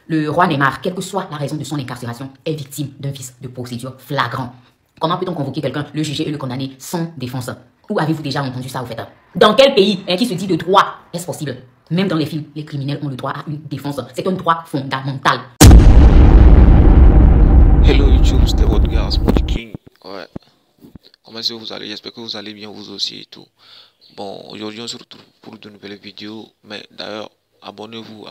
Le roi Neymar, quelle que soit la raison de son incarcération, est victime d'un vice de procédure flagrant. Comment peut-on convoquer quelqu'un, le juger et le condamner sans défense? Où avez-vous déjà entendu ça au fait? Dans quel pays qui se dit de droit est-ce possible? Même dans les films, les criminels ont le droit à une défense. C'est un droit fondamental. Hello YouTube, c'était votre gars, Smoothie King. Ouais. Comment est-ce que vous allez? J'espère que vous allez bien vous aussi et tout. Bon, aujourd'hui on se retrouve pour de nouvelles vidéos. Mais d'ailleurs, abonnez-vous.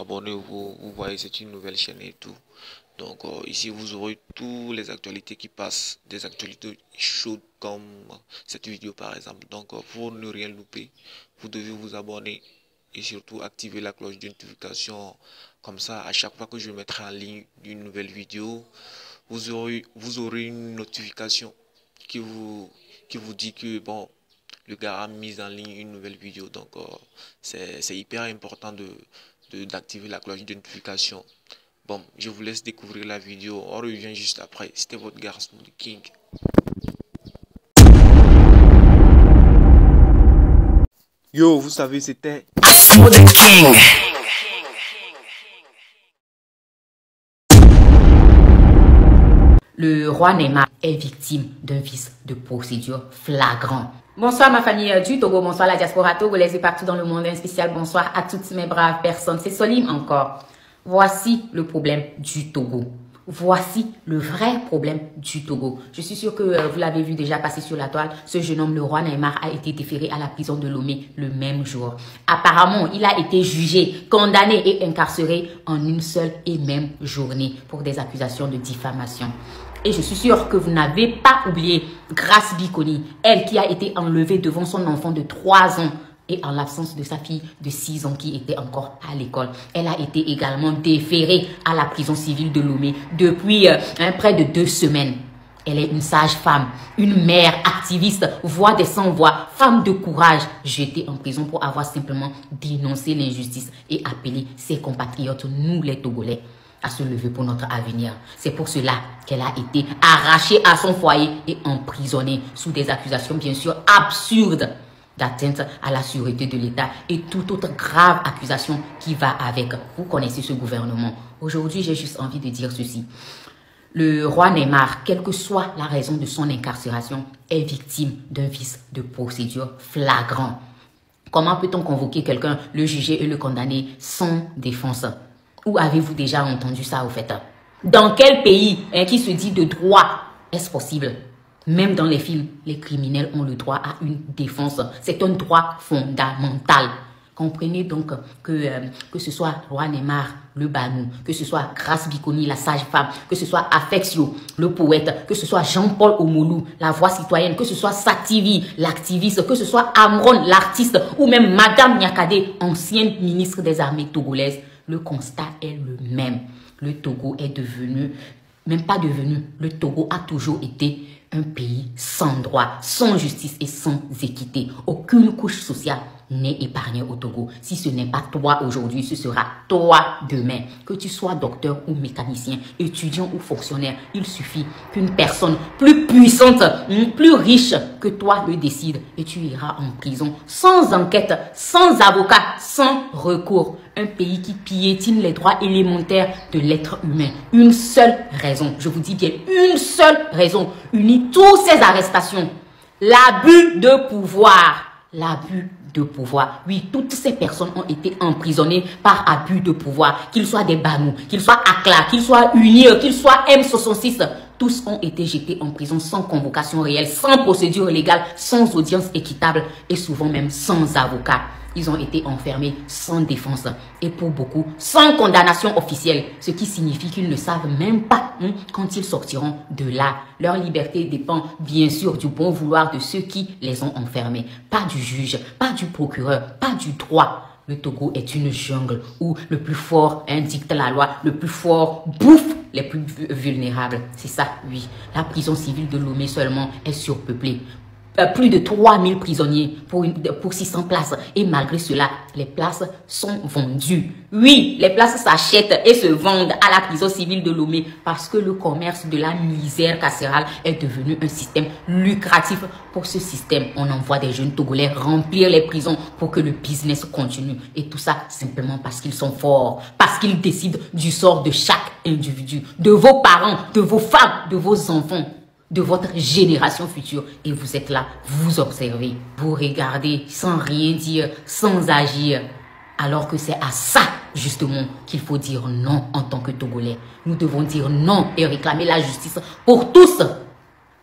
Vous voyez, c'est une nouvelle chaîne et tout. Donc ici vous aurez toutes les actualités qui passent, des actualités chaudes comme cette vidéo par exemple. Donc pour ne rien louper, vous devez vous abonner et surtout activer la cloche de notification. Comme ça, à chaque fois que je mettrai en ligne une nouvelle vidéo, vous aurez une notification qui vous dit que bon, le gars a mis en ligne une nouvelle vidéo. Donc c'est hyper important d'activer la cloche de notification. Bon, je vous laisse découvrir la vidéo. On revient juste après. C'était votre gars Smoothie King. Yo, vous savez, c'était Smoothie King. Le roi Neymar est victime d'un vice de procédure flagrant. Bonsoir ma famille du Togo, bonsoir la diaspora togolaise et partout dans le monde. Un spécial bonsoir à toutes mes braves personnes. C'est Solim encore. Voici le problème du Togo. Voici le vrai problème du Togo. Je suis sûre que vous l'avez vu déjà passer sur la toile. Ce jeune homme, le roi Neymar, a été déféré à la prison de Lomé le même jour. Apparemment, il a été jugé, condamné et incarcéré en une seule et même journée pour des accusations de diffamation. Et je suis sûre que vous n'avez pas oublié Grace Bikoni, elle qui a été enlevée devant son enfant de 3 ans et en l'absence de sa fille de 6 ans qui était encore à l'école. Elle a été également déférée à la prison civile de Lomé depuis près de 2 semaines. Elle est une sage-femme, une mère activiste, voix des sans-voix, femme de courage, jetée en prison pour avoir simplement dénoncé l'injustice et appelé ses compatriotes, nous les Togolais, à se lever pour notre avenir. C'est pour cela qu'elle a été arrachée à son foyer et emprisonnée sous des accusations bien sûr absurdes d'atteinte à la sûreté de l'État et toute autre grave accusation qui va avec. Vous connaissez ce gouvernement. Aujourd'hui, j'ai juste envie de dire ceci. Le roi Neymar, quelle que soit la raison de son incarcération, est victime d'un vice de procédure flagrant. Comment peut-on convoquer quelqu'un, le juger et le condamner sans défense? Où avez-vous déjà entendu ça au fait? Dans quel pays qui se dit de droit est-ce possible? Même dans les films, les criminels ont le droit à une défense. C'est un droit fondamental. Comprenez donc que ce soit Roi Neymar, le Banou, que ce soit Grace Bikoni, la sage-femme, que ce soit Afexio, le poète, que ce soit Jean-Paul Omolou, la voix citoyenne, que ce soit Sativi, l'activiste, que ce soit Amron, l'artiste, ou même Madame Nyakade, ancienne ministre des armées togolaises, le constat est le même. Le Togo est devenu, même pas devenu, le Togo a toujours été un pays sans droit, sans justice et sans équité. Aucune couche sociale n'est épargnée au Togo. Si ce n'est pas toi aujourd'hui, ce sera toi demain. Que tu sois docteur ou mécanicien, étudiant ou fonctionnaire, il suffit qu'une personne plus puissante, plus riche que toi le décide et tu iras en prison sans enquête, sans avocat, sans recours. Un pays qui piétine les droits élémentaires de l'être humain. Une seule raison, je vous dis bien, une seule raison unit toutes ces arrestations. L'abus de pouvoir. L'abus de pouvoir. Oui, toutes ces personnes ont été emprisonnées par abus de pouvoir. Qu'ils soient des Banous, qu'ils soient ACLA, qu'ils soient UNIR, qu'ils soient M66. Tous ont été jetés en prison sans convocation réelle, sans procédure légale, sans audience équitable et souvent même sans avocat. Ils ont été enfermés sans défense et pour beaucoup sans condamnation officielle, ce qui signifie qu'ils ne savent même pas quand ils sortiront de là. Leur liberté dépend bien sûr du bon vouloir de ceux qui les ont enfermés, pas du juge, pas du procureur, pas du droit. Le Togo est une jungle où le plus fort dicte la loi, le plus fort bouffe les plus vulnérables. C'est ça, oui. La prison civile de Lomé seulement est surpeuplée. plus de 3000 prisonniers pour 600 places. Et malgré cela, les places sont vendues. Oui, les places s'achètent et se vendent à la prison civile de Lomé parce que le commerce de la misère carcérale est devenu un système lucratif. Pour ce système, on envoie des jeunes Togolais remplir les prisons pour que le business continue. Et tout ça simplement parce qu'ils sont forts, parce qu'ils décident du sort de chaque individu, de vos parents, de vos femmes, de vos enfants, de votre génération future. Et vous êtes là, vous observez, vous regardez sans rien dire, sans agir. Alors que c'est à ça, justement, qu'il faut dire non en tant que Togolais. Nous devons dire non et réclamer la justice pour tous.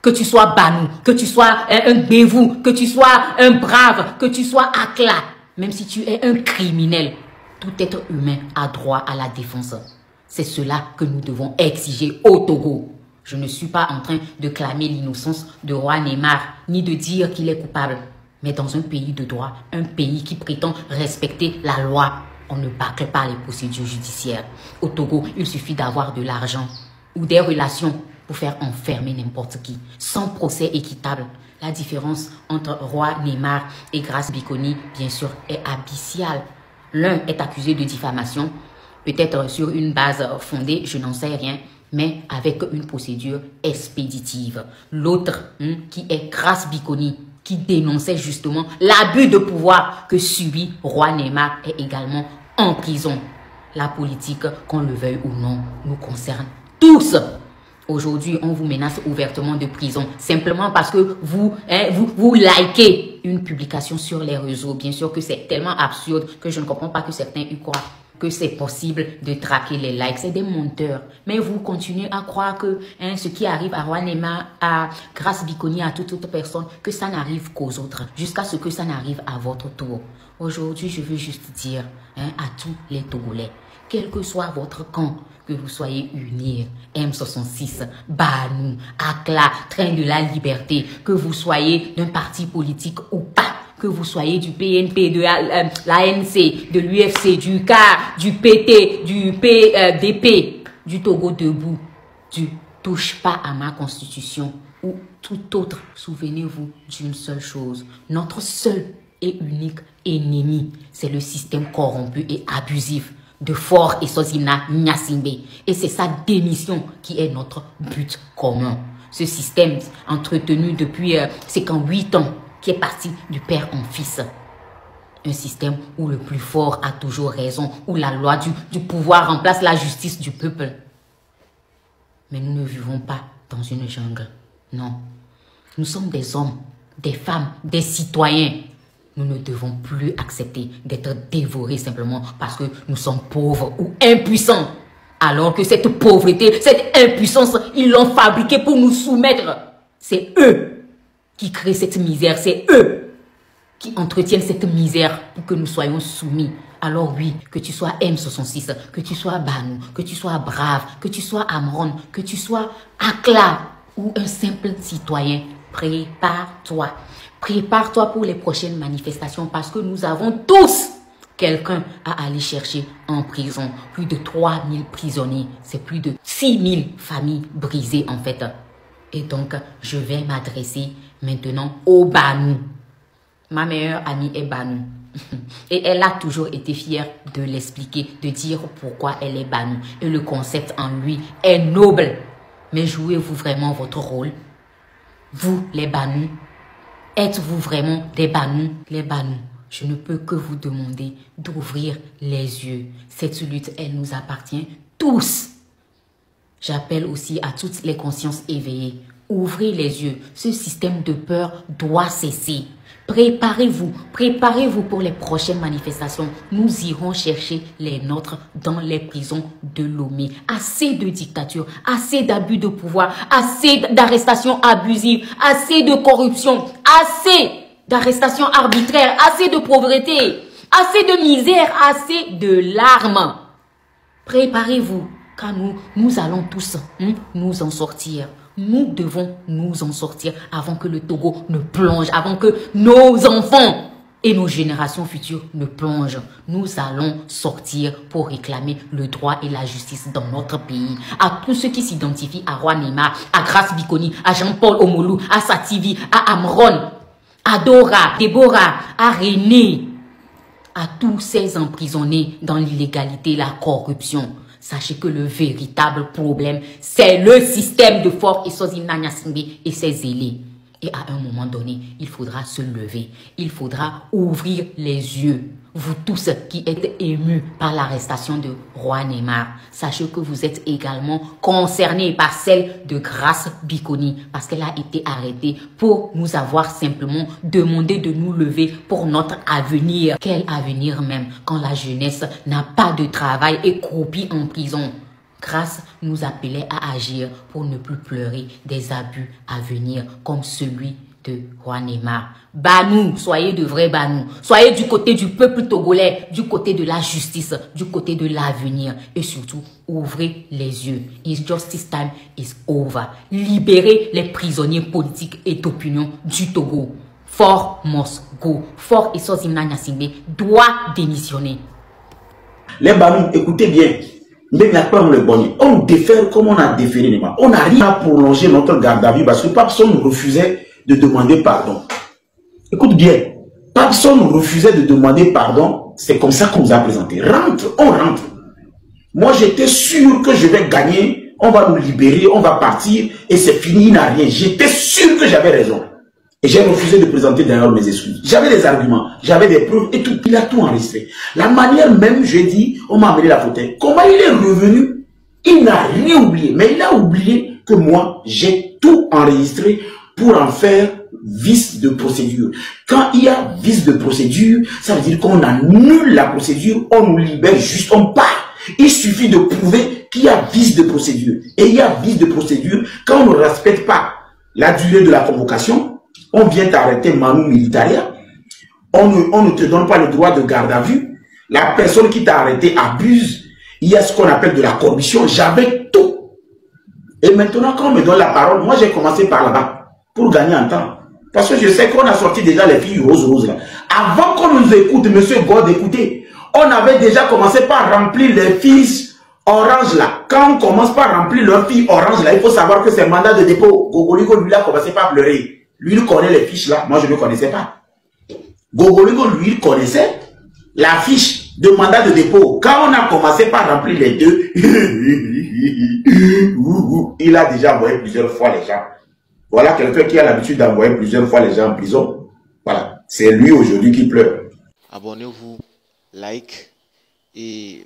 Que tu sois Banou, que tu sois un Bévou, que tu sois un brave, que tu sois Akla. Même si tu es un criminel, tout être humain a droit à la défense. C'est cela que nous devons exiger au Togo. Je ne suis pas en train de clamer l'innocence de Roi Neymar, ni de dire qu'il est coupable. Mais dans un pays de droit, un pays qui prétend respecter la loi, on ne bâcle pas les procédures judiciaires. Au Togo, il suffit d'avoir de l'argent ou des relations pour faire enfermer n'importe qui, sans procès équitable. La différence entre Roi Neymar et Grace Bikoni, bien sûr, est abyssale. L'un est accusé de diffamation, peut-être sur une base fondée, je n'en sais rien, mais avec une procédure expéditive. L'autre, qui est Grace Bikoni, qui dénonçait justement l'abus de pouvoir que subit Roi Neymar, est également en prison. La politique, qu'on le veuille ou non, nous concerne tous. Aujourd'hui, on vous menace ouvertement de prison simplement parce que vous likez une publication sur les réseaux. Bien sûr que c'est tellement absurde que je ne comprends pas que certains y croient que c'est possible de traquer les likes. C'est des menteurs. Mais vous continuez à croire que ce qui arrive à Roi Neymar, à Grace Bikoni, à toute autre personne, que ça n'arrive qu'aux autres, jusqu'à ce que ça n'arrive à votre tour. Aujourd'hui, je veux juste dire à tous les Togolais, quel que soit votre camp, que vous soyez UNIR, M66, Banou, Akla, Train de la Liberté, que vous soyez d'un parti politique ou pas, que vous soyez du PNP, de l'ANC, de l'UFC, du CAR, du PT, du PDP, du Togo debout, du touche pas à ma constitution ou tout autre, souvenez-vous d'une seule chose. Notre seul et unique ennemi, c'est le système corrompu et abusif de Faure Essossina Gnassingbé. Et c'est sa démission qui est notre but commun. Ce système entretenu depuis 58 ans, qui est parti du père en fils. Un système où le plus fort a toujours raison, où la loi du pouvoir remplace la justice du peuple. Mais nous ne vivons pas dans une jungle. Non. Nous sommes des hommes, des femmes, des citoyens. Nous ne devons plus accepter d'être dévorés simplement parce que nous sommes pauvres ou impuissants. Alors que cette pauvreté, cette impuissance, ils l'ont fabriquée pour nous soumettre. C'est eux qui créent cette misère. C'est eux qui entretiennent cette misère pour que nous soyons soumis. Alors oui, que tu sois M66, que tu sois Banou, que tu sois Brave, que tu sois Amron, que tu sois Akla ou un simple citoyen, prépare-toi. Prépare-toi pour les prochaines manifestations parce que nous avons tous quelqu'un à aller chercher en prison. Plus de 3000 prisonniers, c'est plus de 6000 familles brisées en fait. Et donc, je vais m'adresser maintenant au Banou. Ma meilleure amie est Banou. Et elle a toujours été fière de l'expliquer, de dire pourquoi elle est Banou. Et le concept en lui est noble. Mais jouez-vous vraiment votre rôle? Vous, les Banous, êtes-vous vraiment des Banous? Les Banous, je ne peux que vous demander d'ouvrir les yeux. Cette lutte, elle nous appartient tous. J'appelle aussi à toutes les consciences éveillées. Ouvrez les yeux. Ce système de peur doit cesser. Préparez-vous. Préparez-vous pour les prochaines manifestations. Nous irons chercher les nôtres dans les prisons de Lomé. Assez de dictature, assez d'abus de pouvoir, assez d'arrestations abusives, assez de corruption, assez d'arrestations arbitraires, assez de pauvreté, assez de misère, assez de larmes. Préparez-vous, car nous allons tous nous en sortir. Nous devons nous en sortir avant que le Togo ne plonge, avant que nos enfants et nos générations futures ne plongent. Nous allons sortir pour réclamer le droit et la justice dans notre pays. À tous ceux qui s'identifient à Roi Neymar, à Grace Bikoni, à Jean-Paul Omolou, à Sativi, à Amron, à Dora, Déborah, à René, à tous ces emprisonnés dans l'illégalité, la corruption. Sachez que le véritable problème, c'est le système de Fort Eswatini Nyasimbe et ses ailés. Et à un moment donné, il faudra se lever. Il faudra ouvrir les yeux. Vous tous qui êtes émus par l'arrestation de Roi Neymar, sachez que vous êtes également concernés par celle de Grace Bikoni parce qu'elle a été arrêtée pour nous avoir simplement demandé de nous lever pour notre avenir. Quel avenir même quand la jeunesse n'a pas de travail et croupit en prison? Grace nous appelait à agir pour ne plus pleurer des abus à venir comme celui de Roi Neymar. Banou, soyez de vrais Banou. Soyez du côté du peuple togolais, du côté de la justice, du côté de l'avenir. Et surtout, ouvrez les yeux. It's justice time is over. Libérez les prisonniers politiques et d'opinion du Togo. Fort must go. Fort Eswatini Nyasimbe doit démissionner. Les Banou, écoutez bien. On défère comme on a déféré. On n'a rien à prolonger notre garde à vue parce que personne refusait de demander pardon. Écoute bien, personne refusait de demander pardon. C'est comme ça qu'on nous a présenté. Rentre, on rentre. Moi, j'étais sûr que je vais gagner. On va nous libérer, on va partir et c'est fini, il n'a rien. J'étais sûr que j'avais raison. Et j'ai refusé de présenter d'ailleurs mes excuses. J'avais des arguments, j'avais des preuves et tout. Il a tout enregistré. La manière même, je dis, on m'a amené la photo. Comment il est revenu? Il n'a rien oublié. Mais il a oublié que moi, j'ai tout enregistré pour en faire vice de procédure. Quand il y a vice de procédure, ça veut dire qu'on annule la procédure, on nous libère juste, on part. Il suffit de prouver qu'il y a vice de procédure. Et il y a vice de procédure quand on ne respecte pas la durée de la convocation. On vient t'arrêter Manu Militaria. On ne te donne pas le droit de garde à vue. La personne qui t'a arrêté abuse. Il y a ce qu'on appelle de la corruption. J'avais tout. Et maintenant, quand on me donne la parole, moi j'ai commencé par là-bas pour gagner en temps. Parce que je sais qu'on a sorti déjà les filles roses là. Avant qu'on nous écoute, monsieur God, écoutez, on avait déjà commencé par remplir les fiches orange là. Quand on commence par remplir leurs filles orange là, il faut savoir que c'est mandat de dépôt. Gogoligo lui a commencé par pleurer. Lui, il connaît les fiches là. Moi, je ne connaissais pas. Gogoligo, lui, il connaissait la fiche de mandat de dépôt. Quand on a commencé par remplir les deux, il a déjà envoyé plusieurs fois les gens. Voilà quelqu'un qui a l'habitude d'envoyer plusieurs fois les gens en prison. Voilà. C'est lui aujourd'hui qui pleure. Abonnez-vous, like et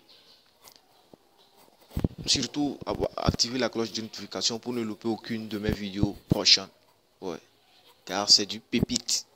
surtout activez la cloche de notification pour ne louper aucune de mes vidéos prochaines. Ouais. Car c'est du pépite.